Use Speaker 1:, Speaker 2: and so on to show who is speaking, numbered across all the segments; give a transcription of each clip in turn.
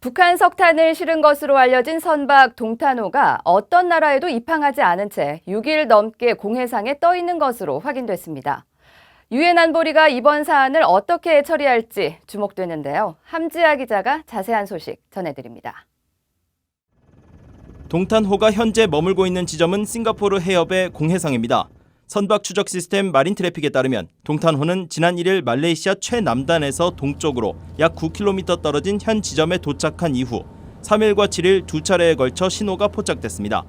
Speaker 1: 북한 석탄을 실은 것으로 알려진 선박 동탄호가 어떤 나라에도 입항하지 않은 채 6일 넘게 공해상에 떠 있는 것으로 확인됐습니다. 유엔 안보리가 이번 사안을 어떻게 처리할지 주목되는데요. 함지아 기자가 자세한 소식 전해드립니다.
Speaker 2: 동탄호가 현재 머물고 있는 지점은 싱가포르 해협의 공해상입니다. 선박 추적 시스템 마린 트래픽에 따르면 동탄호는 지난 1일 말레이시아 최남단에서 동쪽으로 약 9km 떨어진 현 지점에 도착한 이후 3일과 7일 두 차례에 걸쳐 신호가 포착됐습니다.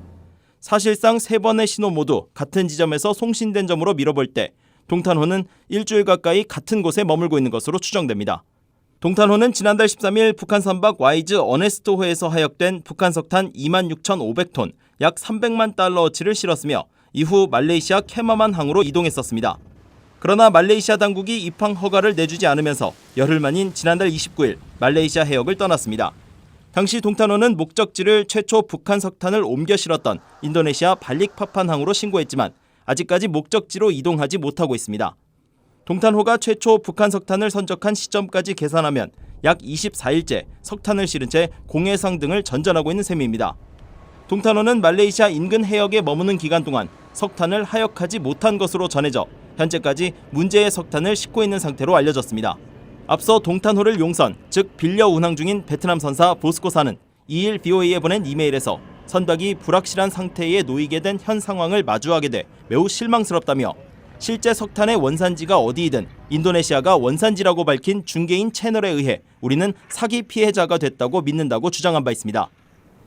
Speaker 2: 사실상 3번의 신호 모두 같은 지점에서 송신된 점으로 미뤄볼 때 동탄호는 일주일 가까이 같은 곳에 머물고 있는 것으로 추정됩니다. 동탄호는 지난달 13일 북한 선박 와이즈 어네스트호에서 하역된 북한 석탄 26,500톤, 약 300만 달러어치를 실었으며 이후 말레이시아 케마만 항으로 이동했었습니다. 그러나 말레이시아 당국이 입항 허가를 내주지 않으면서 열흘 만인 지난달 29일 말레이시아 해역을 떠났습니다. 당시 동탄호는 목적지를 최초 북한 석탄을 옮겨 실었던 인도네시아 발릭파판 항으로 신고했지만 아직까지 목적지로 이동하지 못하고 있습니다. 동탄호가 최초 북한 석탄을 선적한 시점까지 계산하면 약 24일째 석탄을 실은 채 공해상 등을 전전하고 있는 셈입니다. 동탄호는 말레이시아 인근 해역에 머무는 기간 동안 석탄을 하역하지 못한 것으로 전해져 현재까지 문제의 석탄을 싣고 있는 상태로 알려졌습니다. 앞서 동탄호를 용선, 즉 빌려 운항 중인 베트남 선사 보스코사는 2일 BOA에 보낸 이메일에서 선박이 불확실한 상태에 놓이게 된 현 상황을 마주하게 돼 매우 실망스럽다며 실제 석탄의 원산지가 어디이든 인도네시아가 원산지라고 밝힌 중개인 채널에 의해 우리는 사기 피해자가 됐다고 믿는다고 주장한 바 있습니다.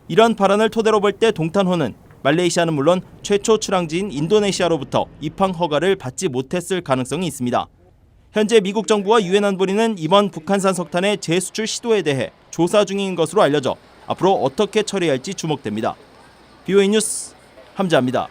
Speaker 2: 이런 발언을 토대로 볼 때 동탄호는 말레이시아는 물론 최초 출항지인 인도네시아로부터 입항 허가를 받지 못했을 가능성이 있습니다. 현재 미국 정부와 유엔 안보리는 이번 북한산 석탄의 재수출 시도에 대해 조사 중인 것으로 알려져 앞으로 어떻게 처리할지 주목됩니다. BOA 뉴스 함지아입니다.